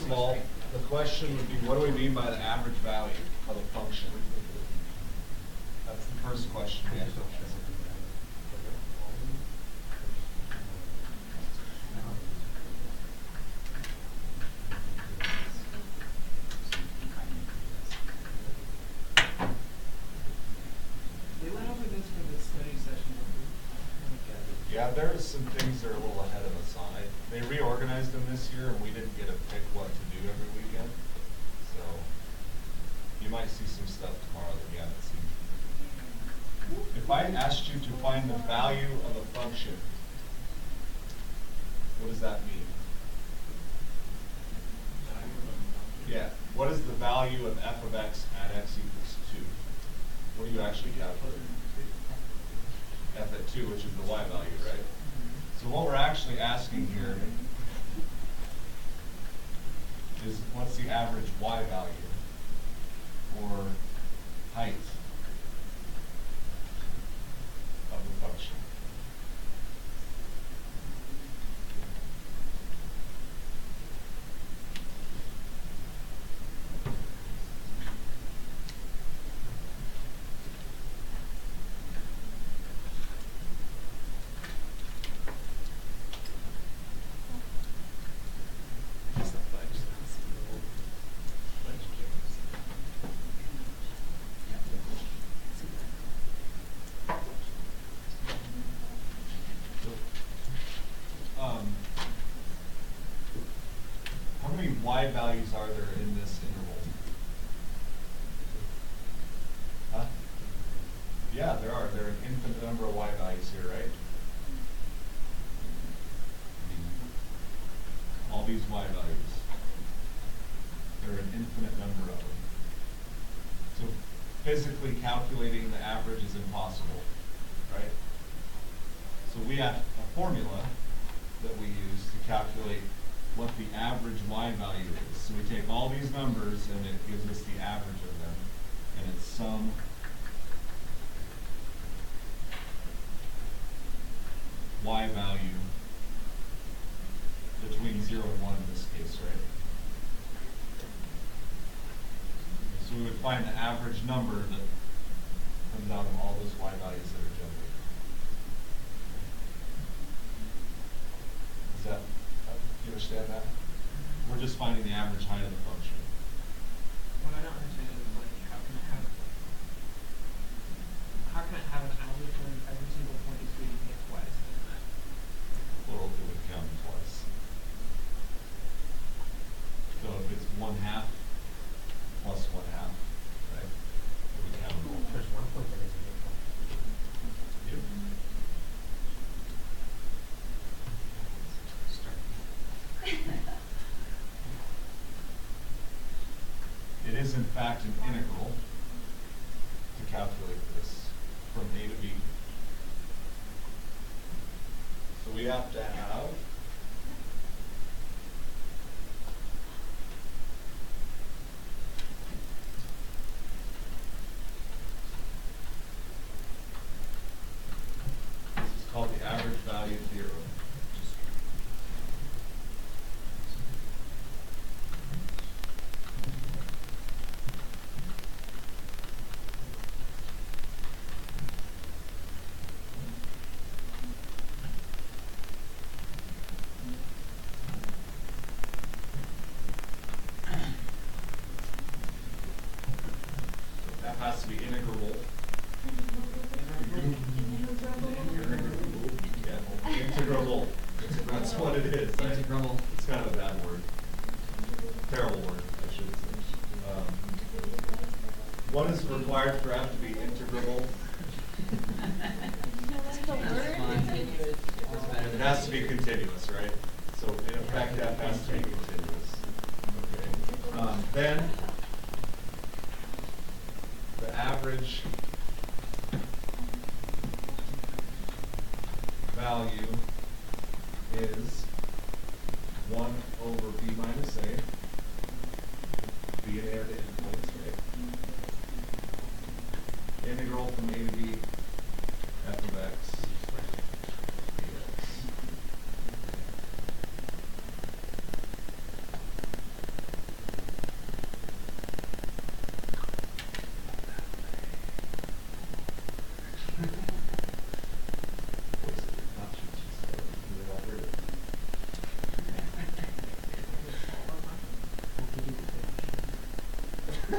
of all, the question would be, what do we mean by the average value of a function? That's the first question we have to answer. They went over this for the study session. Yeah, there's some things that are a little ahead of us on it. They reorganized them this year, and we didn't get to pick what to do every weekend. So you might see some stuff tomorrow that you haven't seen. If I asked you to find the value of a function, what does that mean? Yeah. What is the value of f of x at x equals 2? What do you actually calculate? F at 2, which is the y value, right? So what we're actually asking here is, what's the average y value, or height of the function? How many y values are there in this interval? Huh? Yeah, there are. There are an infinite number of y values here, right? All these y values. There are an infinite number of them. So physically calculating the average is impossible, right? So we have a formula that we use to calculate what the average y value is. So we take all these numbers and it gives us the average of them, and it's sum y value between 0 and 1 in this case, right? So we would find the average number that comes out of all those y values that are generated. Is that, do you understand that? We're just finding the average height of the function. What I don't understand is, like, how can it have an average when every single point is reading it twice? Plural, it would count twice. So if it's 1/2 plus 1/2, right? It would count both. There's one point that isn't equal. Yep. It is in fact an integral to calculate this from A to B. So we have to have this is called the average value theorem. That has to be integrable. Yeah, integrable. That's what it is. Integrable. It's kind of a bad word. Terrible word, I should say. What is required for f to be integrable? It has to be continuous, right? So in effect, f has to be continuous. Okay. Then the average value is 1 over b minus a. B and a are the endpoints, right? Integral from a to b f of x dx.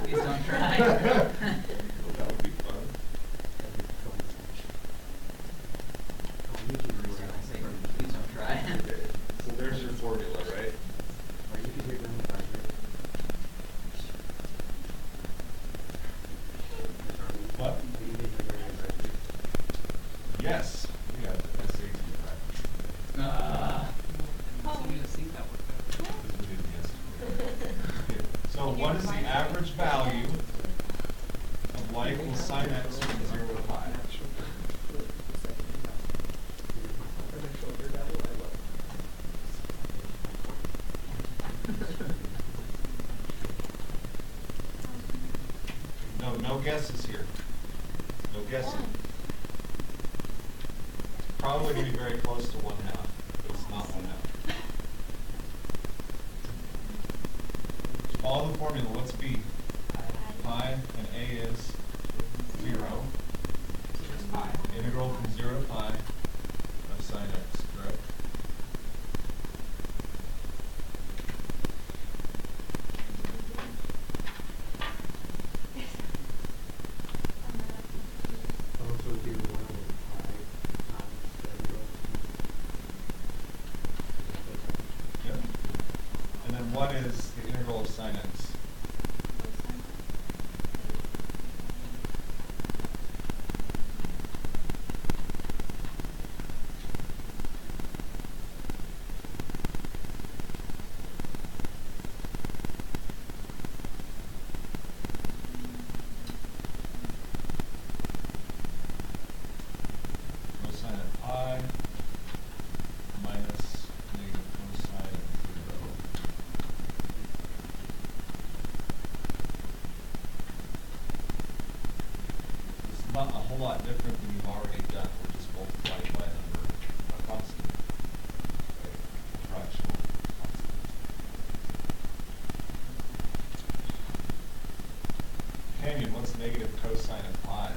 Please don't try. That would be fun. Please don't try. Okay, so there's your formula, right? What? Yes, we got the SAT practice. So you didn't think that worked out. Because we did yesterday. Okay, so what is the average value of y equals sine x from 0 to pi? No, no guesses here. No guessing. Probably going to be very close to 1/2, but it's not 1/2. Follow the formula. What's b? Pi, and a is 0. Integral from 0 to pi of sine x, correct? Yep. And then what is the integral of sine x? Cosine of pi minus negative cosine of 0. It's not a whole lot different than you've already done. We're just multiplying by a number, a constant, right? A fractional constant. Canyon, what's negative cosine of pi?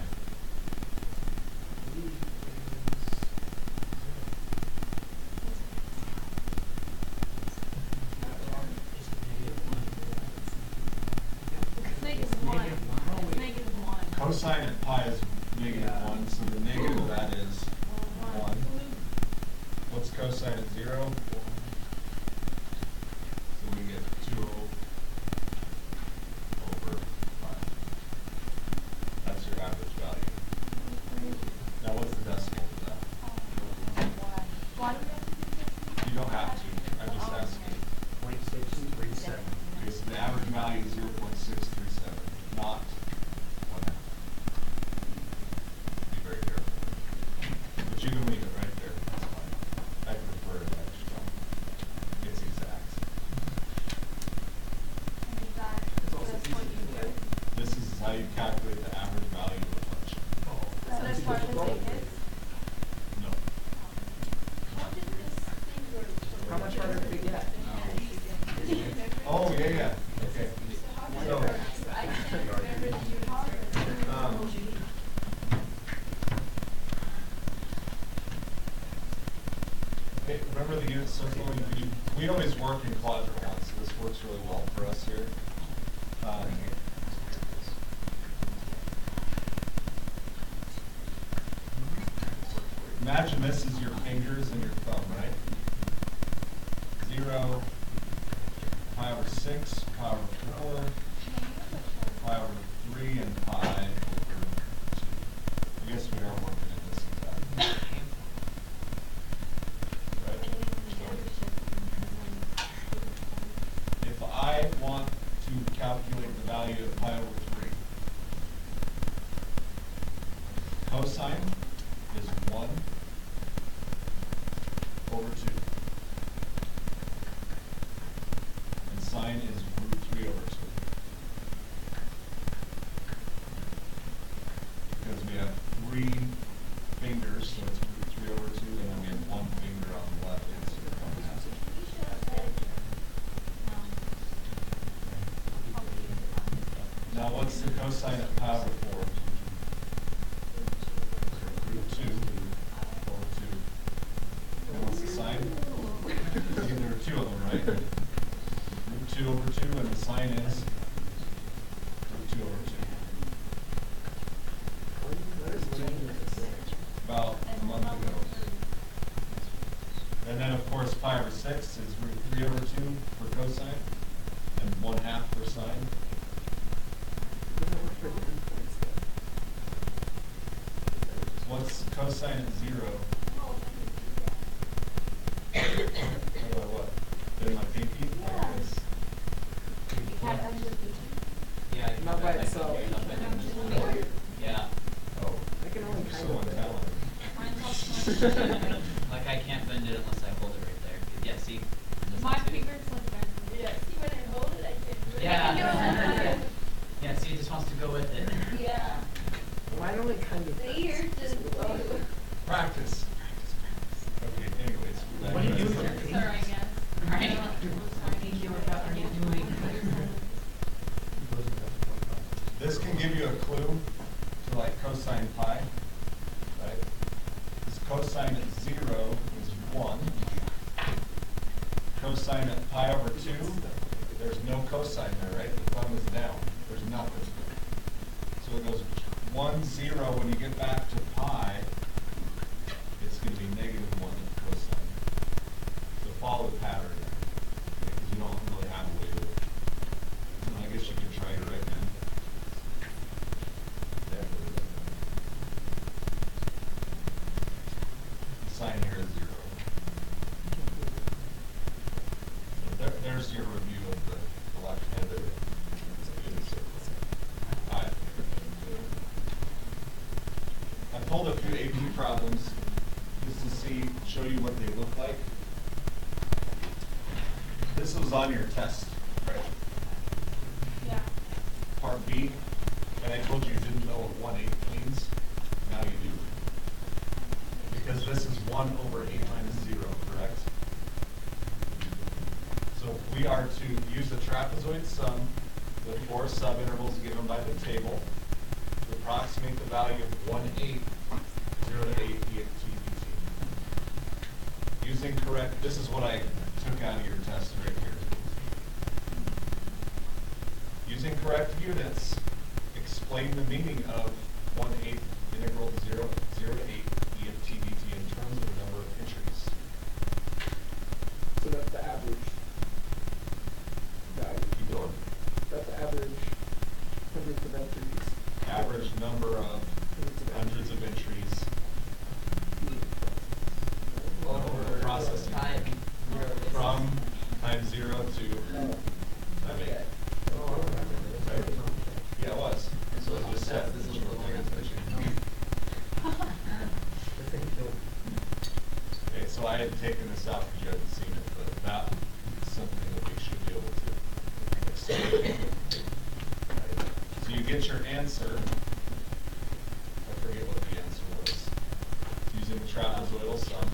Cosine of pi is -1, so the negative of that is 1. What's cosine of 0? So we get 2 over 5. That's your average value. Now what's the decimal for that? You don't have to. I'm just asking. 0.637. Okay, so the average value is 0.637, not 1/2. Be very careful. But you can leave it right there. That's fine. I prefer it extra. It's exact. This is how you calculate the average value of a function. No. How much harder did it get? Oh, yeah. Okay. So, okay, remember the unit circle? We always work in quadrant 1, so this works really well for us here. Imagine this is your fingers and your thumb, right? 0, pi over 6, pi over 4, pi over 3, and pi over 2. I guess we are working in this exact. Right? So, if I want to calculate the value of pi over 3, cosine is 1 over 2. And sine is √3 over 2. Because we have 3 fingers, so it's √3 over 2, and then we have 1 finger on the left hand side. Now what's the cosine of pi over 4? √2 over 2. And what's the sine? There are 2 of them, right? √2 over 2, and the sine is 6 is root 3 over 2 for cosine and 1/2 for sine. Doesn't work for the endpoints though. What's cosine at 0? What? In my pinky? Yeah. Yeah. you Not can by like, itself. you're not bending the finger. Yeah. Oh, I can only you're kind so of bend it. untalented. Like I can't bend it unless I hold it right there. Yeah, see? And this My one too. fingers like that. Yeah, see when I hold it, I can do it. Yeah. I can do it. Yeah, see, it just wants to go with it. Yeah. Mine only kind of. See, you're just. Practice. Okay, anyways. What are you doing there? Sorry, I guess. Right. Thank you, what are you doing? This can give you a clue to like cosine pi, right? This cosine at 0 is 1. Cosine at pi over 2, there's no cosine there, right? The thumb is down. There's nothing. So it goes 1, 0. When you get back to pi, it's going to be -1 cosine. So follow the pattern there, because you don't really have a way to. I guess you can try your right hand. Sine here is 0. So there's your review of the left-handed. Alright. I pulled a few AP problems just to show you what they look like. This was on your test, right? Yeah. Part B, and I told you didn't know what 1/8 means. Now you do. Because this is 1 over 8 minus 0, correct? So we are to use the trapezoid sum with 4 subintervals given by the table to approximate the value of 1/8, 0 to 8 EFT dt. Using correct, this is what I took out of your test right here. Using correct units, explain the meaning of 1/8 integral 0 to 8 EFT dt in terms of the number of entries. So that's the average value. Keep going. That's the average hundreds of entries. Average number of hundreds of entries over the processing. Time. From time 0 to time 8. Yeah, it was. So it just said This this is is a little Okay, so I had taken this out because you hadn't seen it, but that is something that we should be able to explain. So you get your answer. I forget what the answer was. Using the trapezoidal sum,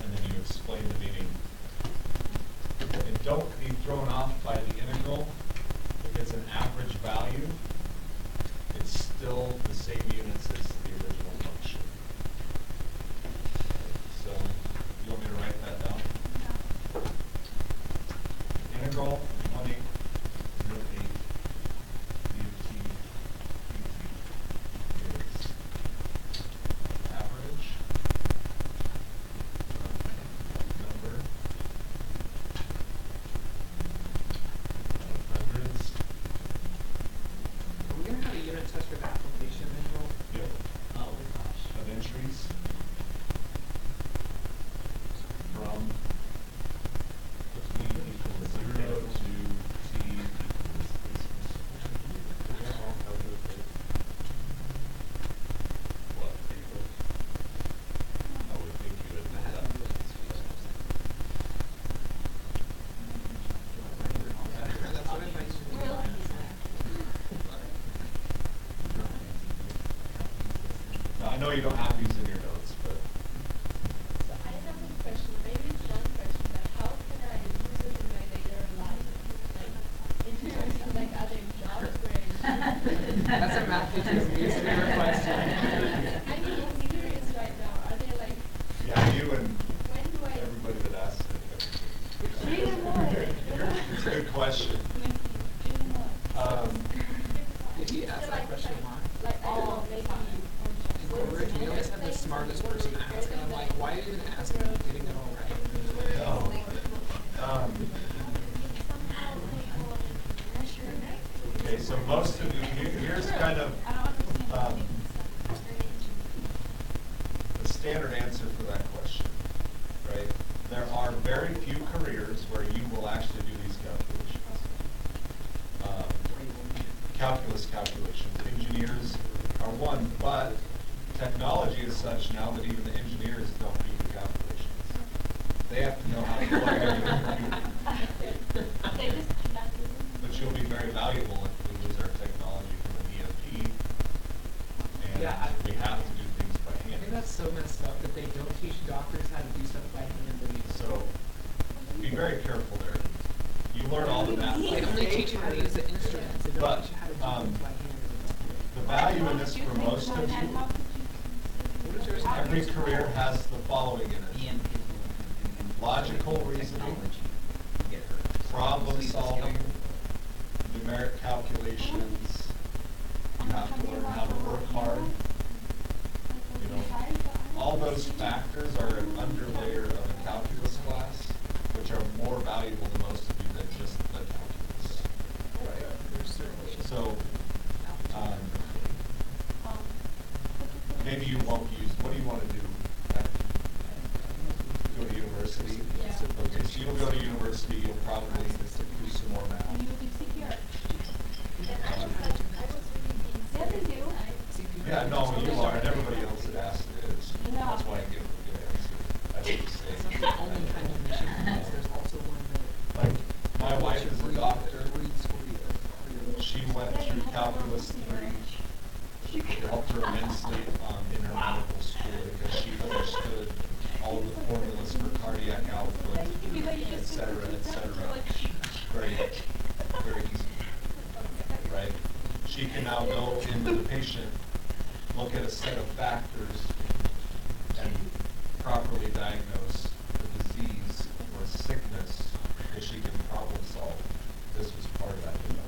and then you explain the meaning. And don't be thrown off by the integral. If it's an average value, it's still the same units as the original function. So, you want me to write that down? Integral 1/8 0 to 8 dt is average number of hundreds. Are we gonna have a unit test for the application manual? Yep. Oh gosh. Of entries from t equals 0 to t equals what? I would think you would know that. That's what I thought you were doing. Now, I know you don't have these in your notes, but So I have a question, maybe it's not a question, but how can I use it in my later life? Like, in terms of like other jobs where That's a math teacher's least favorite question. I mean, I'm curious right now, are there like, yeah, you and when do I? everybody that asks it. Read more. It's a good question. Did he ask that question why? Like, I don't know, maybe. In Cambridge, we always have the smartest person ask, and I'm like, why are you even asking? You're getting it all right. Oh. most of you, here's kind of the standard answer for that question, right? There are very few careers where you will actually do these calculations. Calculus calculations. Engineers are one, but technology is such now that even the engineers don't do the calculations. They have to know how to plug it into a computer. They just do not do it. But you'll be very valuable if we lose our technology from an EFP, and we have to do things by I hand. think that's so messed up that they don't teach doctors how to do stuff by hand anymore. So be very careful there. You learn all the math. They only teach you how to use the instruments. They don't But, teach you how to do things by hand. The value in this for most of you, every career has the following in it. Logical reasoning, problem solving, numeric calculations. You have to learn how to work hard. You know, all those factors are an underlayer of a calculus class, which are more valuable to most of you than just the calculus. Right? So, maybe you won't use, what do you want to do? Go to university? Yeah. Okay, so you'll go to university, you'll probably do some more math. And you would do CPR. I was reading things. Yeah, they do. Yeah, no, you are, and everybody else that asked it is. Yeah. That's why I give a good answer. I hate to It's say. not the only kind of machine is. There's also one that Like, my wife is a doctor. reads for you. She went through calculus 3. It helped her immensely in her medical school because she understood all the formulas for cardiac output, et cetera, et cetera. Very, very easy, right? She can now go into the patient, look at a set of factors, and properly diagnose the disease or sickness that she can problem solve. This was part of that development.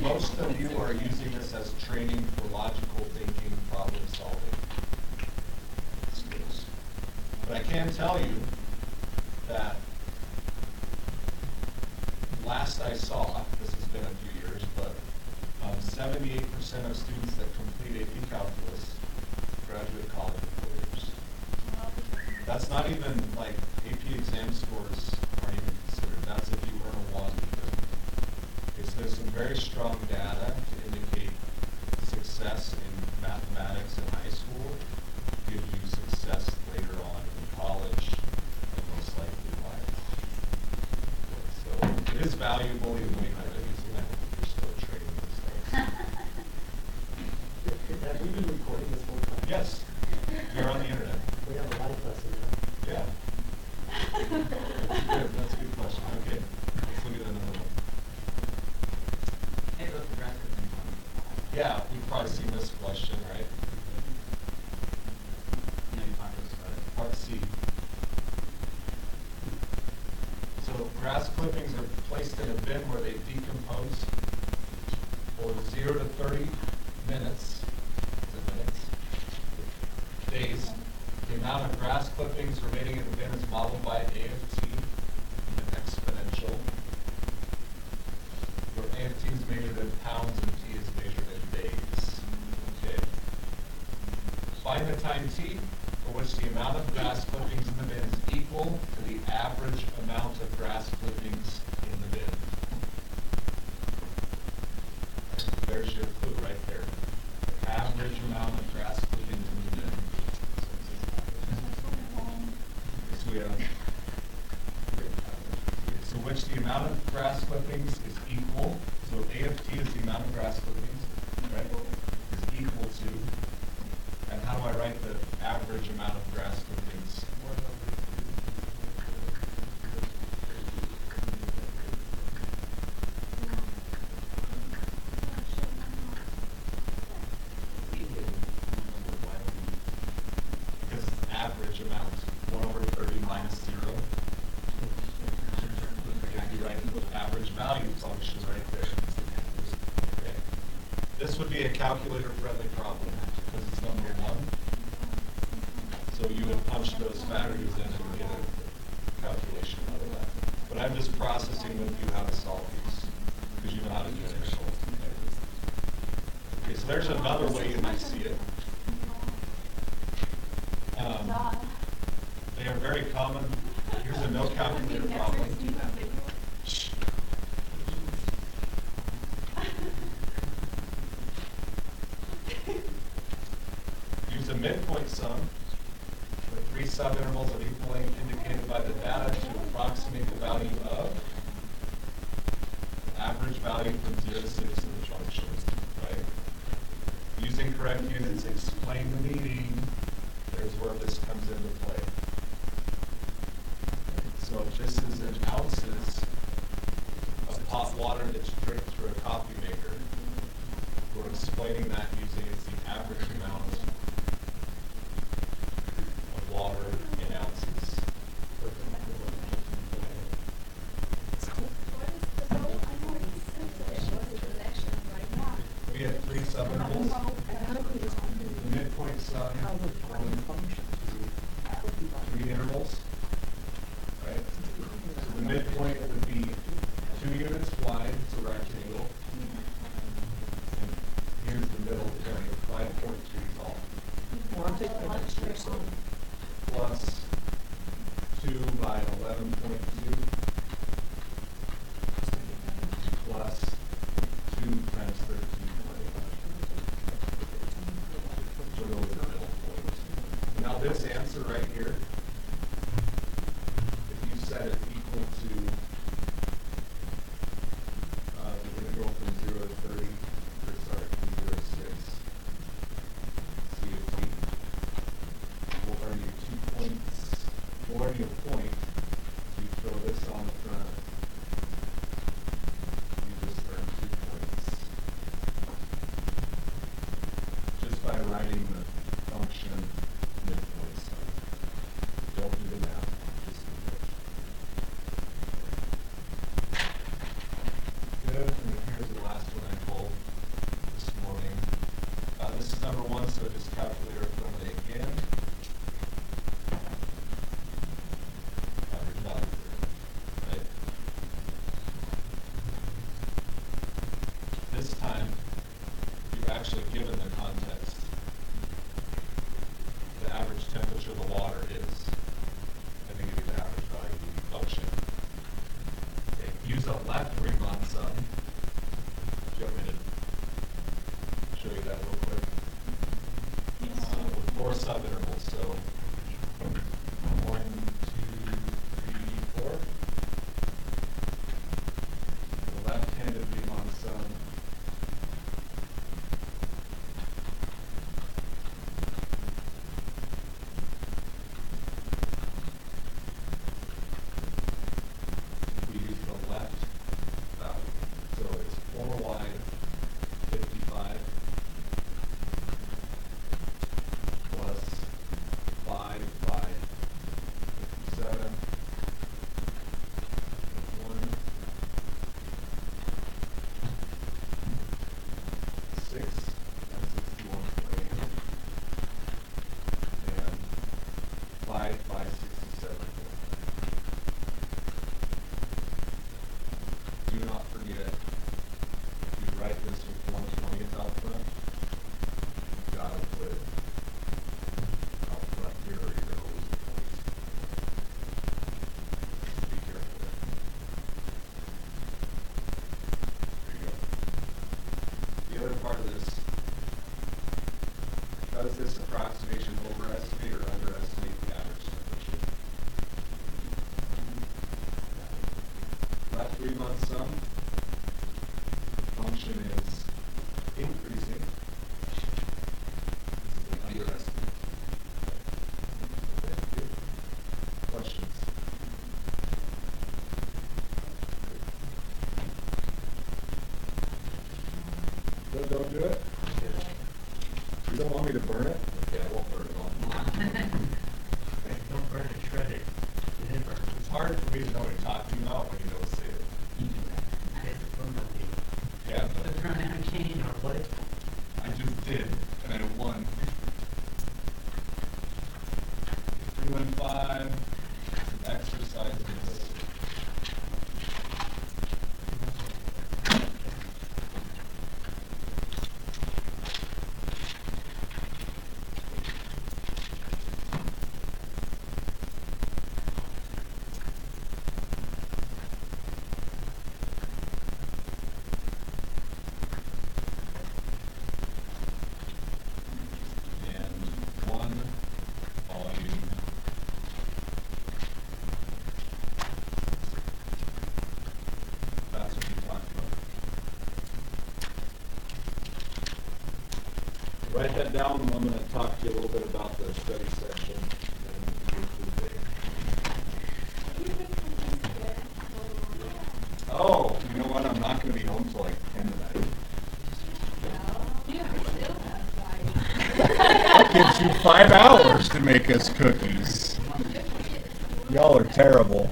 Most of you are using this as training for logical thinking, problem solving skills. But I can tell you that last I saw, this has been a few years, but 78% of students that complete AP Calculus graduate college in 4 years. That's not even like AP exam scores aren't even considered. That's if you earn a 1. There's some very strong data to indicate success in mathematics in high school gives you success later on in college and most likely life. So it is valuable even though you're not using it, you're still training these things. Have we been recording this whole time? Yes, you're on the internet. We have a live lesson now. Yeah. Good, that's a good question. Okay, let's look at another one. Hey, look, the graph is in front. Yeah, we've probably seen this question, right? No, you talked to us about it. Part C. So grass clippings are placed in a bin where they decompose for 0 to 30 minutes. Is it minutes? Days. The amount of grass clippings remaining in the bin is modeled by AFT, an exponential. Where AFT is measured in pounds and T is measured in days. Okay. Find the time T for which the amount of grass clippings in the bin is equal to the average amount of grass clippings in the bin. There's your clue right there. The average amount of grass clippings in the bin. So we have, so which the amount of grass clippings is equal, so AFT is the amount of grass clippings, right, is equal to, and how do I write the average amount of grass clippings? Because it's average amount, 1 over 30 minus 0. If you write the average value function right there. Okay. This would be a calculator-friendly problem because it's number 1. So you would punch those values in and get calculation out of that. But I'm just processing with you how to solve these, because you know how to do it. Okay, so there's another way you might see it. They are very common. Here's a no calculator problem. Use a midpoint sum with 3 subintervals of equal length indicated by the data to approximate the value of the average value from 0 to 6 of the function, right? Using correct units, explain the meaning. There's where this comes into play. So if this is in ounces of hot water that's dripped through a coffee maker, we're explaining that using it's the average amount of water in ounces. We have 3 subintervals. The midpoint sum to 3 intervals. Right? So the midpoint would be 2 units wide, it's a rectangle. And here's the middle point, 5.3 tall. Plus 2 by 11.2 plus 2 times 13. So those are the middle points. Now this answer right here, if you set it equal to, we're going to go from 0 to 30, or sorry, from 0 to 6, C of T. We'll earn you 2 points. We'll earn you a point. You throw this on the front. You just earn 2 points. Just by writing the function midpoint sum. Don't do the math, just do it. Good, and then here's the last one I pulled this morning. This is number 1, so just calculator formula again. Average value, right? This time, you're actually given the context. The average temperature of the water is, and they give you the average value of the function. Okay, use a left Riemann sum. Do you want me to show you that real quick? With 4 subintervals, so 1, 2, 3, 4. The left-handed Riemann sum. We use the left value. So it's 4 wide, 55, plus 5 by 57, 1, 6, and 61.8, and 5 by 67. Do not forget, if you write this with 1/20th out front, you've got to put it out front here or you're going to lose the points. Be careful there. There you go. The other part of this, does this approximation overestimate or underestimate the average temperature? Left Riemann sum, the function is increasing. This is an underestimate. Okay, good. Questions? Don't do it? You don't want me to burn it? Okay, I won't burn it all. Don't burn it, shred it. It didn't burn. It's hard for me to know what you're talking about when you don't say it. I hit the phone on me. Yeah, Put but it on a cane or plate. I just did, and I won. 315, exercise Write that down, and I'm gonna talk to you a little bit about the study session. Oh, you know what, I'm not gonna be home till like 10 tonight. That gives you 5 hours to make us cookies. Y'all are terrible.